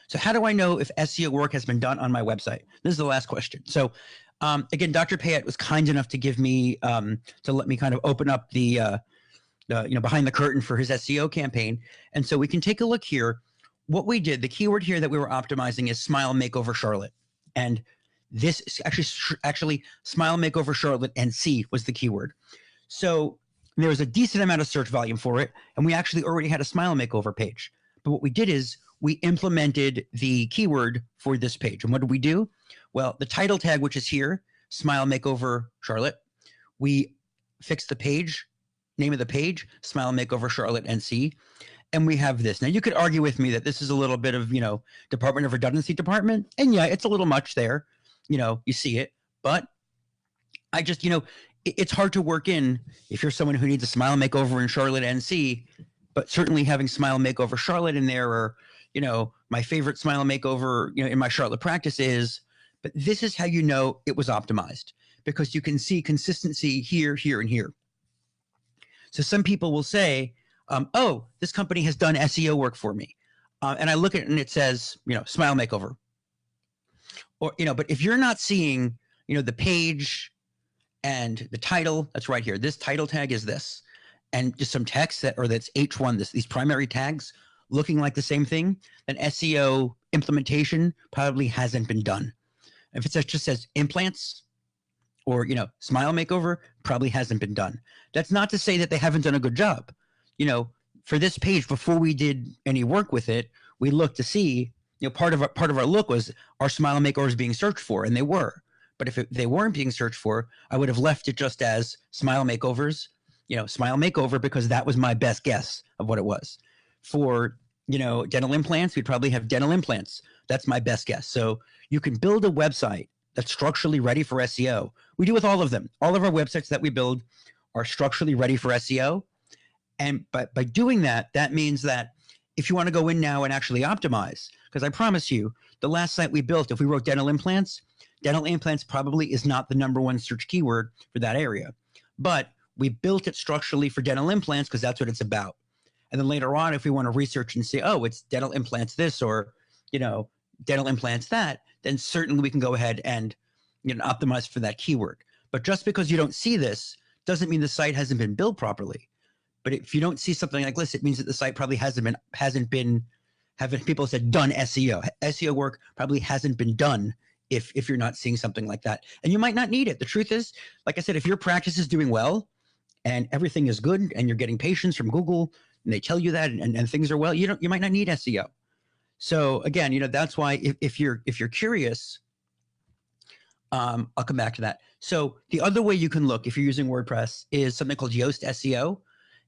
So how do I know if SEO work has been done on my website? This is the last question. So again, Dr. Payette was kind enough to give me, to let me kind of open up the behind the curtain for his SEO campaign. And so we can take a look here. What we did, the keyword here that we were optimizing is Smile Makeover Charlotte. And this is actually Smile Makeover Charlotte NC was the keyword. So there was a decent amount of search volume for it. And we actually already had a Smile Makeover page. But what we did is we implemented the keyword for this page. And what did we do? Well, the title tag, which is here, Smile Makeover Charlotte, we fixed the page, name of the page, Smile Makeover Charlotte NC. And we have this. Now, you could argue with me that this is a little bit of, Department of Redundancy department. And yeah, it's a little much there. You see it. But I just, it's hard to work in if you're someone who needs a Smile Makeover in Charlotte NC, but certainly having Smile Makeover Charlotte in there, or, my favorite Smile Makeover, in my Charlotte practice is, but this is how you know it was optimized, because you can see consistency here, here, and here. So some people will say, oh, this company has done SEO work for me. And I look at it and it says, Smile Makeover. Or, but if you're not seeing, the page and the title, that's right here. This title tag is this. And just some text that's H1, these primary tags looking like the same thing, then SEO implementation probably hasn't been done. If it just says implants or, Smile Makeover, probably hasn't been done. That's not to say that they haven't done a good job. For this page, before we did any work with it, we looked to see, part of our look was, are Smile Makeovers being searched for? And they were. But if they weren't being searched for, I would have left it just as Smile Makeovers, Smile Makeover, because that was my best guess of what it was. For, dental implants, we'd probably have dental implants. That's my best guess. So you can build a website that's structurally ready for SEO. We do with all of them. All of our websites that we build are structurally ready for SEO. And by doing that, that means that if you want to go in now and actually optimize, because I promise you, the last site we built, if we wrote dental implants probably is not the #1 search keyword for that area. But we built it structurally for dental implants because that's what it's about. And then later on, if we want to research and say, oh, it's dental implants this, or, dental implants that, then certainly we can go ahead and optimize for that keyword. But just because you don't see this doesn't mean the site hasn't been built properly. But if you don't see something like this, it means that the site probably hasn't been people said done SEO. SEO work probably hasn't been done if you're not seeing something like that. And you might not need it. The truth is, like I said, if your practice is doing well and everything is good and you're getting patients from Google and they tell you that and things are well, you might not need SEO. So again, that's why if you're curious, I'll come back to that. So the other way you can look if you're using WordPress is something called Yoast SEO.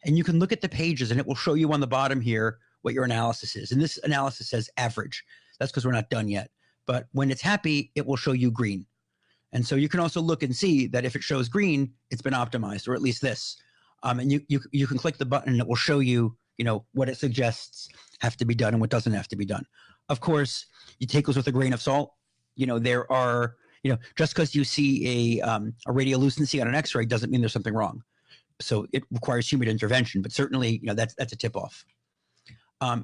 And you can look at the pages and it will show you on the bottom here what your analysis is. And this analysis says average. That's because we're not done yet. But when it's happy, it will show you green. And so you can also look and see that if it shows green, it's been optimized, or at least this. And you can click the button and it will show you, what it suggests have to be done and what doesn't have to be done. Of course, you take those with a grain of salt. There are, just because you see a radiolucency on an X-ray doesn't mean there's something wrong. So it requires human intervention, but certainly, that's a tip off.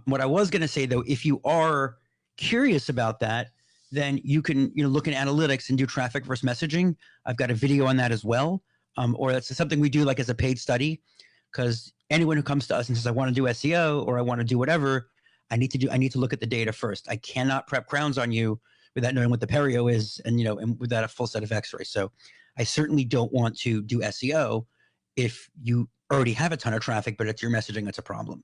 What I was going to say though, if you are curious about that, then you can, look in analytics and do traffic versus messaging. I've got a video on that as well. Or that's something we do like as a paid study, because anyone who comes to us and says, I want to do SEO or I want to do whatever, I need to look at the data first. I cannot prep crowns on you without knowing what the perio is and, and without a full set of X-rays. So I certainly don't want to do SEO if you already have a ton of traffic, but it's your messaging that's a problem.